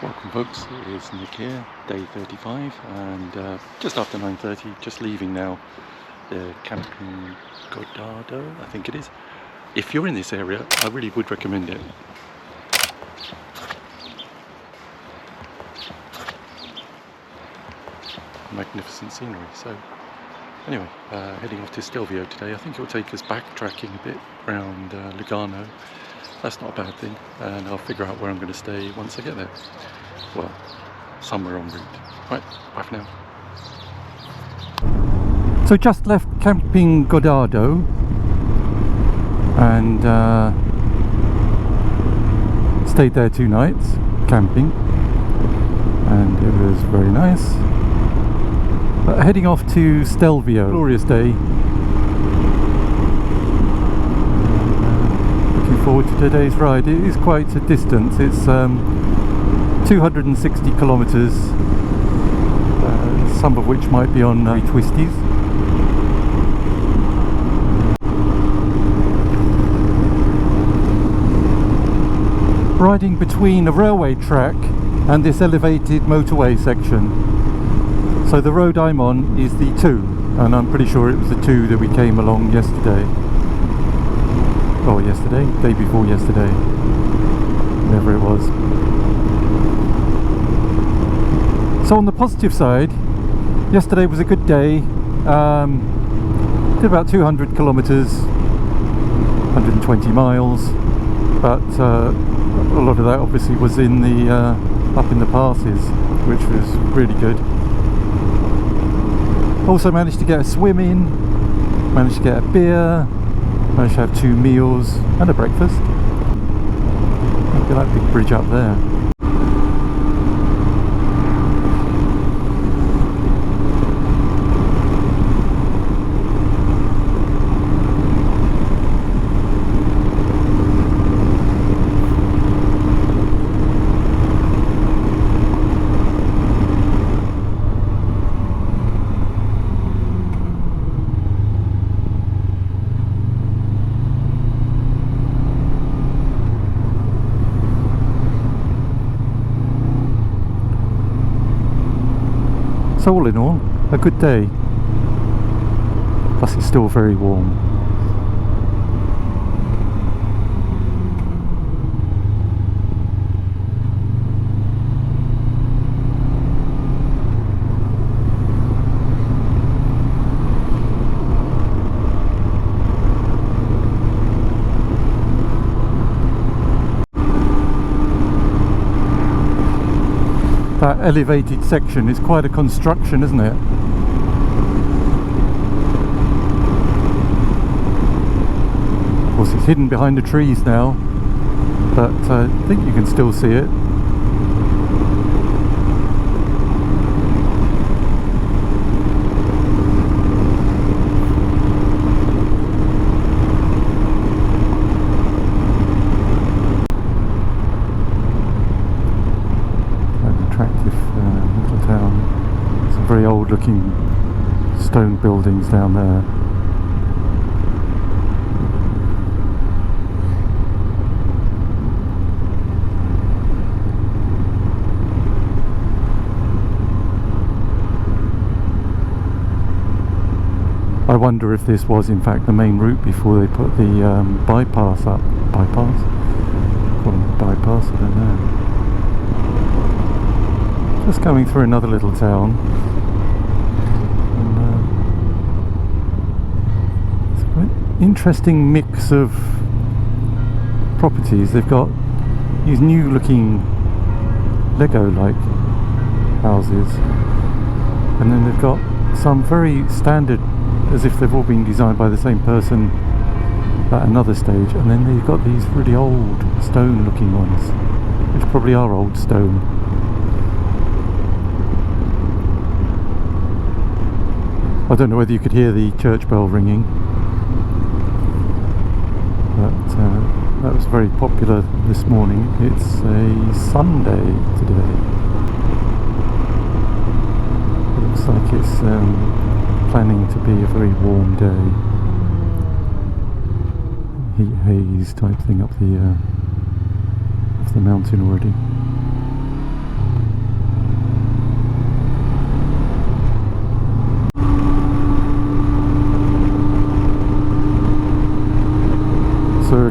Welcome folks, it is Nick here, day 35 and just after 9:30, just leaving now the Camping Goddardo, I think it is. If you're in this area, I really would recommend it. Magnificent scenery. So anyway, heading off to Stelvio today. I think it will take us backtracking a bit around Lugano. That's not a bad thing, and I'll figure out where I'm going to stay once I get there. Well, somewhere en route. Right, bye for now. So just left Camping Goddardo and stayed there 2 nights camping, and it was very nice. But heading off to Stelvio, glorious day. Looking forward to today's ride. It is quite a distance. It's 260 kilometers, some of which might be on twisties. Riding between a railway track and this elevated motorway section. So the road I'm on is the 2, and I'm pretty sure it was the 2 that we came along yesterday. Oh, yesterday? Day before yesterday. Whatever it was. So on the positive side, yesterday was a good day. Did about 200 kilometers, 120 miles, but a lot of that obviously was in the up in the passes, which was really good. Also managed to get a swim in, managed to get a beer, managed to have 2 meals and a breakfast. Look at that big bridge up there. So all in all, a good day. Plus it's still very warm. That elevated section is quite a construction, isn't it? Of course it's hidden behind the trees now, but I think you can still see it. Very old looking stone buildings down there. I wonder if this was in fact the main route before they put the bypass up. Bypass? Call it bypass, I don't know. Just coming through another little town. Interesting mix of properties. They've got these new looking Lego-like houses, and then they've got some very standard, as if they've all been designed by the same person at another stage, and then they've got these really old stone looking ones, which probably are old stone. I don't know whether you could hear the church bell ringing, but that was very popular this morning. It's a Sunday today. It looks like it's planning to be a very warm day. Heat haze type thing up the mountain already.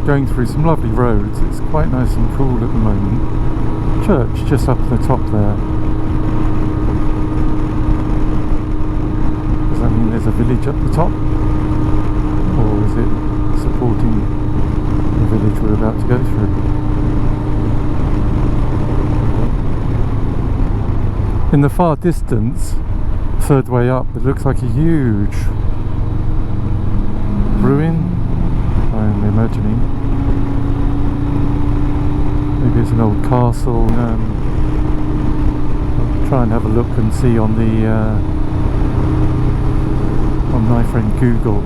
going through some lovely roads. It's quite nice and cool at the moment. Church just up the top there. Does that mean there's a village up the top? Or is it supporting the village we're about to go through? In the far distance, third way up, it looks like a huge ruin, I'm imagining. Maybe it's an old castle. I'll try and have a look and see on the on my friend Google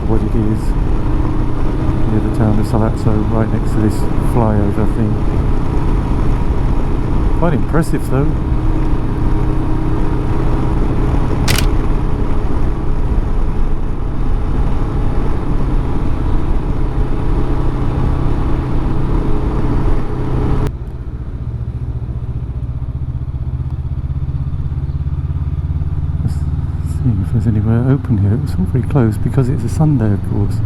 what it is. Near the town of Salazzo, right next to this flyover thing. Quite impressive though. Just seeing if there's anywhere open here. It's all very close because it's a Sunday, of course.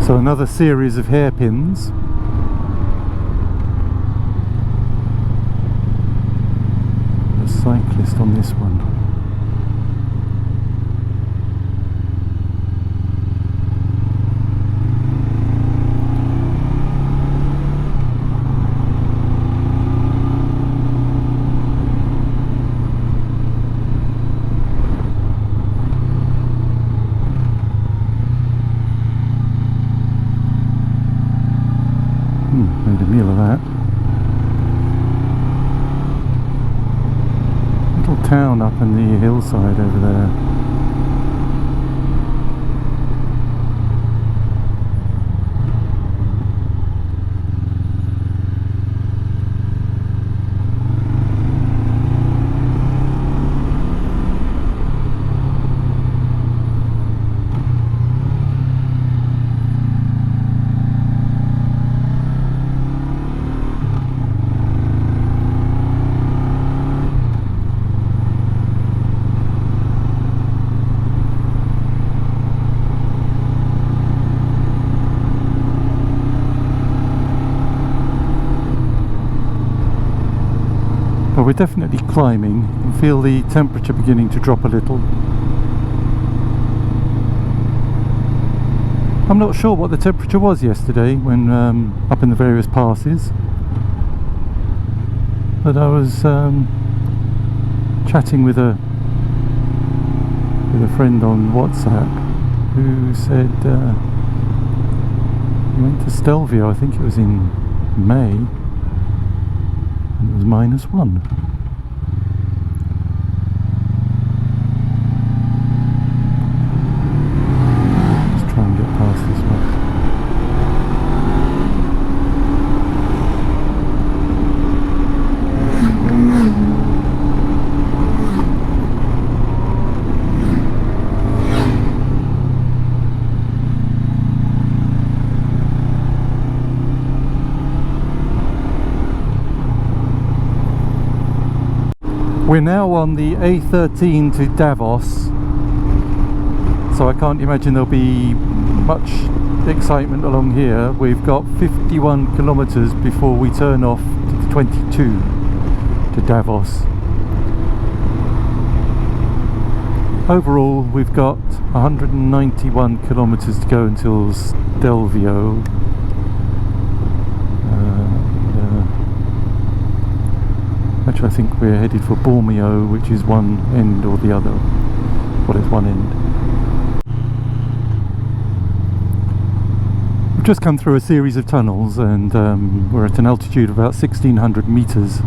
So another series of hairpins. A cyclist on this one. Made a meal of that. Little town up in the hillside over there. But we're definitely climbing. You can feel the temperature beginning to drop a little. I'm not sure what the temperature was yesterday when up in the various passes, but I was chatting with a friend on WhatsApp who said he went to Stelvio, I think it was in May, and it was -1. Let's try and get past this one. We're now on the A13 to Davos, so I can't imagine there'll be much excitement along here. We've got 51 kilometers before we turn off to the 22 to Davos. Overall, we've got 191 kilometers to go until Stelvio. Actually, I think we're headed for Bormio, which is one end or the other. Well, it's one end. We've just come through a series of tunnels and we're at an altitude of about 1600 meters.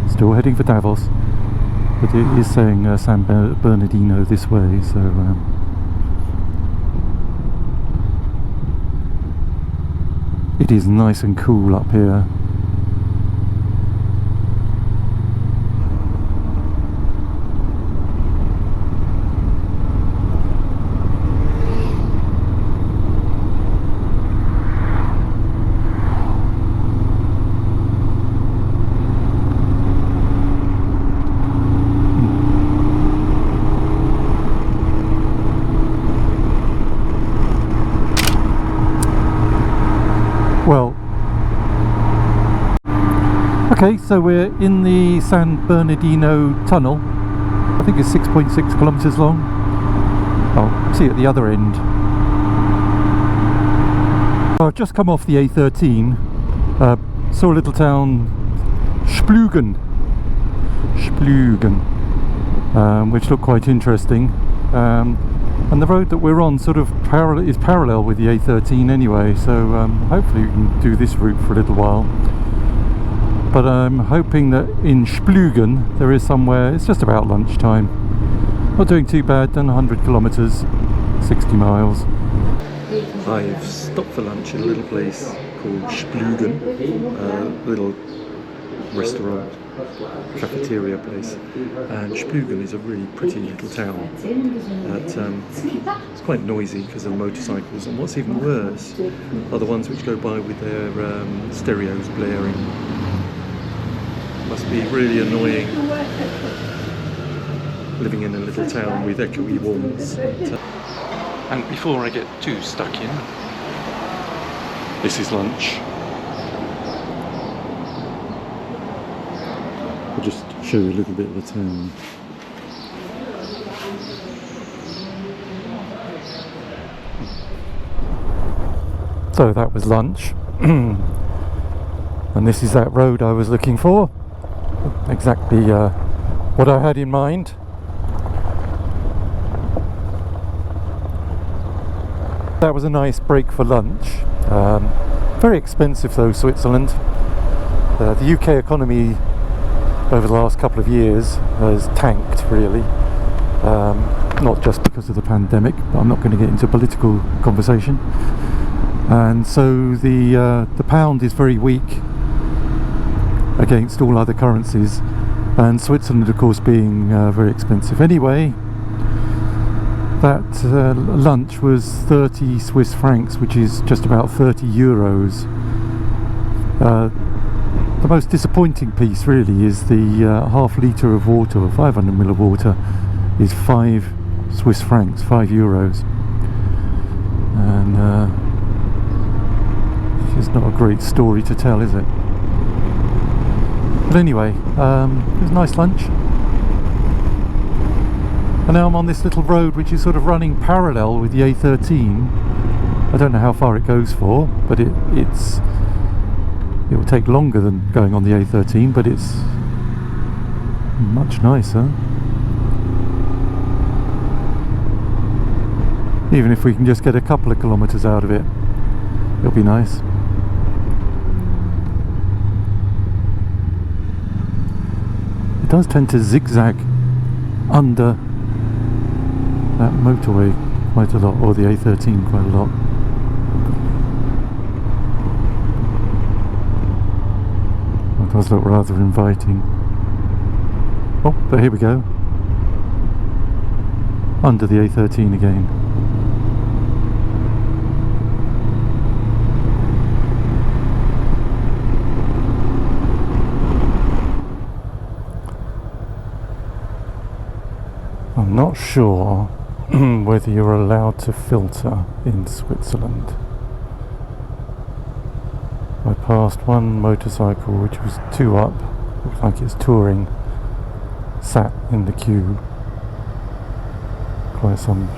Still heading for Davos, but it is saying San Bernardino this way, so It is nice and cool up here. Well, okay, so we're in the San Bernardino tunnel. I think it's 6.6 kilometers long. I'll see you at the other end. I've just come off the A13, saw a little town, Splugen, which looked quite interesting. And the road that we're on sort of is parallel with the A13 anyway, so hopefully we can do this route for a little while. But I'm hoping that in Splugen there is somewhere, it's just about lunchtime. Not doing too bad, done 100 kilometers, 60 miles. I've stopped for lunch in a little place called Splugen, a little restaurant, cafeteria place, and Splugen is a really pretty little town. It's quite noisy because of motorcycles, and what's even worse are the ones which go by with their stereos blaring. Must be really annoying living in a little town with echoey walls. And before I get too stuck in, this is lunch. I'll just show you a little bit of the town. So that was lunch. And this is that road I was looking for. Exactly what I had in mind. That was a nice break for lunch. Very expensive though, Switzerland. The UK economy over the last couple of years has tanked really, not just because of the pandemic, but I'm not going to get into a political conversation. And so the pound is very weak against all other currencies, and Switzerland of course being very expensive. Anyway, that lunch was 30 Swiss francs, which is just about 30 euros. The most disappointing piece really is the half litre of water, or 500 ml of water, is 5 Swiss francs, 5 euros. And it's just not a great story to tell, is it? But anyway, it was a nice lunch. And now I'm on this little road which is sort of running parallel with the A13. I don't know how far it goes for, but it will take longer than going on the A13, but it's much nicer. Even if we can just get a couple of kilometers out of it, it'll be nice. It does tend to zigzag under that motorway quite a lot, or the A13 quite a lot. It does look rather inviting. Oh, but here we go. Under the A13 again. I'm not sure whether you're allowed to filter in Switzerland. I passed one motorcycle which was 2 up, looks like it's touring, sat in the queue quite some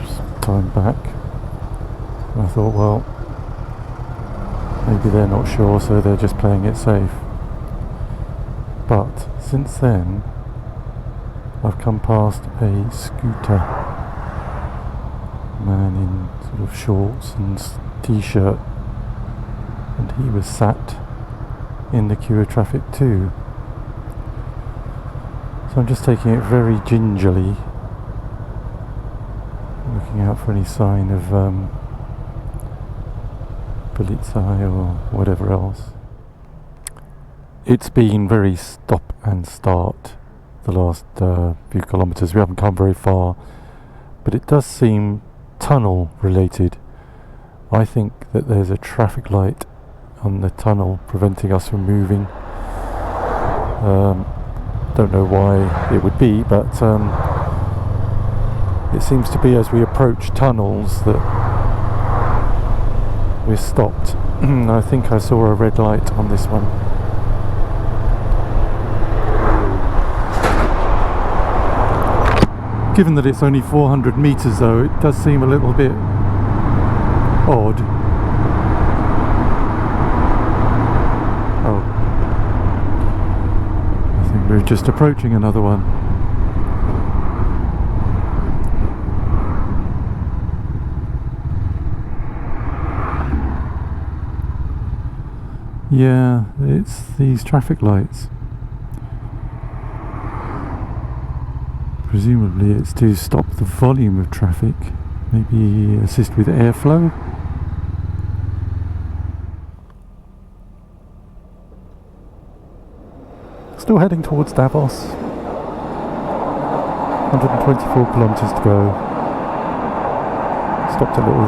time back. I thought, well, maybe they're not sure, so they're just playing it safe. But since then I've come past a scooter man in sort of shorts and t-shirt, and he was sat in the queue of traffic too. So I'm just taking it very gingerly, looking out for any sign of Polizei or whatever else. It's been very stop and start the last few kilometres. We haven't come very far, but it does seem tunnel related. I think that there's a traffic light on the tunnel preventing us from moving. Don't know why it would be, but it seems to be as we approach tunnels that we're stopped. I think I saw a red light on this one. Given that it's only 400 metres though, it does seem a little bit odd. Oh, I think we're just approaching another one. Yeah, it's these traffic lights. Presumably it's to stop the volume of traffic, maybe assist with airflow. Still heading towards Davos. 124 kilometres to go. Stopped at a little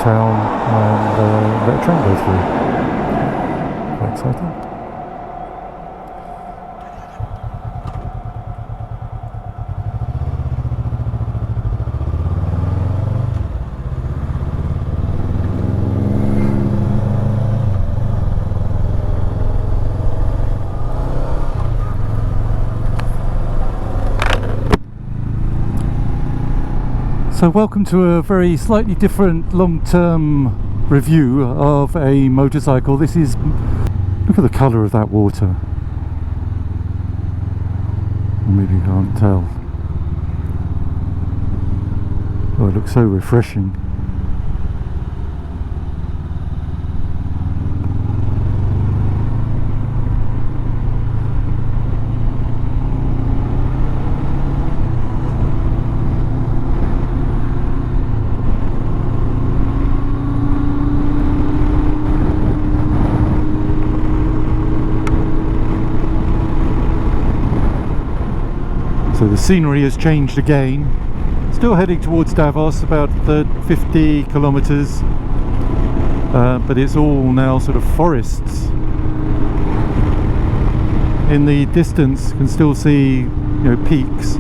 town and let a train go through. Quite exciting. So welcome to a very slightly different long-term review of a motorcycle. This is, look at the colour of that water. Maybe you can't tell. Oh, it looks so refreshing. So the scenery has changed again. Still heading towards Davos, about 50 kilometres, but it's all now sort of forests. In the distance, you can still see, peaks,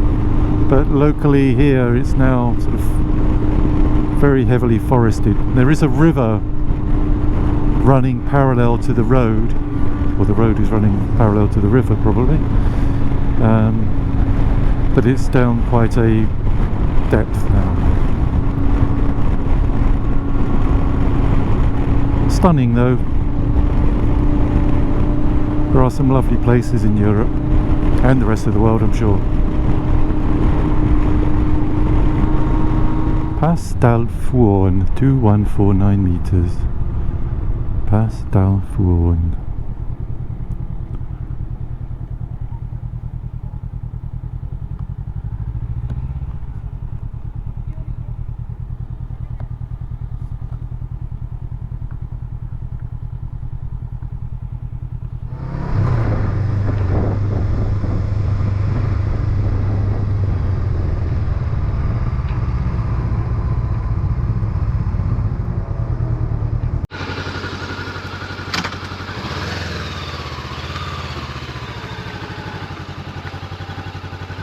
but locally here it's now sort of very heavily forested. There is a river running parallel to the road, or the road is running parallel to the river probably. But it's down quite a depth now. Stunning though. There are some lovely places in Europe and the rest of the world, I'm sure. Pass dal Fuorn, 2149 meters. Pass dal Fuorn.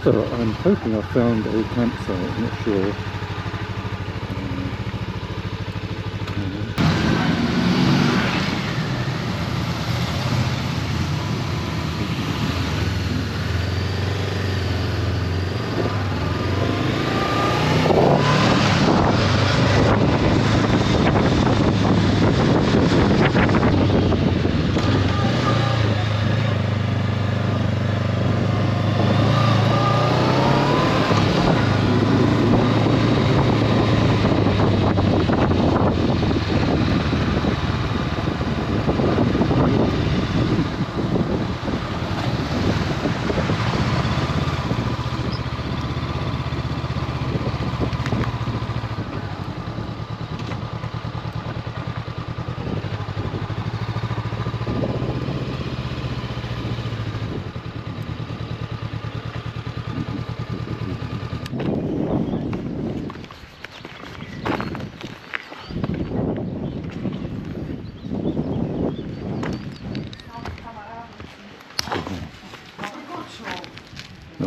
So I'm hoping I've found a campsite, I'm not sure.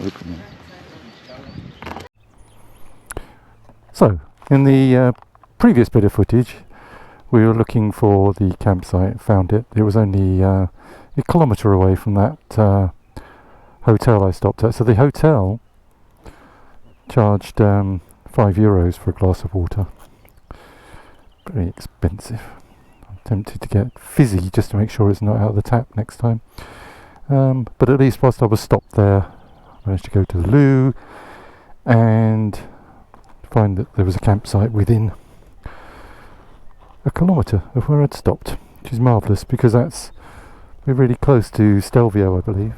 open it. So, in the previous bit of footage, we were looking for the campsite, found it. It was only a kilometre away from that hotel I stopped at. So the hotel charged €5 for a glass of water. Very expensive. I'm tempted to get fizzy just to make sure it's not out of the tap next time. But at least whilst I was stopped there, I managed to go to the loo and find that there was a campsite within a kilometre of where I'd stopped, which is marvellous because we're really close to Stelvio, I believe.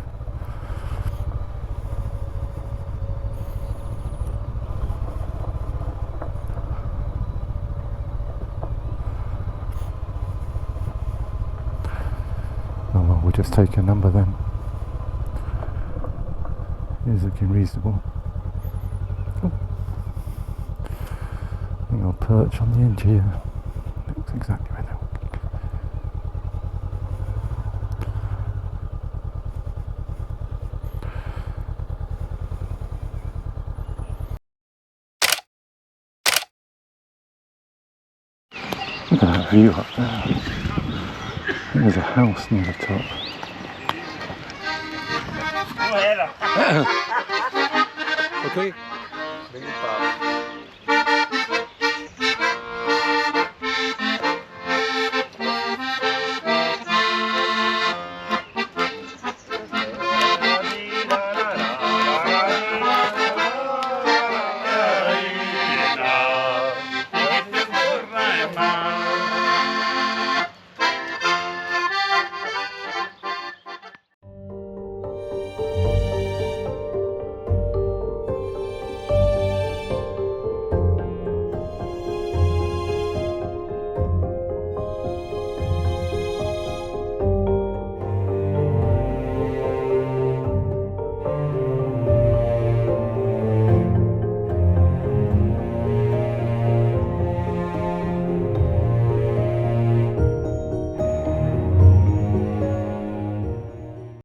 Oh well, we'll just take a number then. It is looking reasonable. Oh. I think I'll perch on the edge here. Looks exactly where they Look at that view up there. I think there's a house near the top. Okay.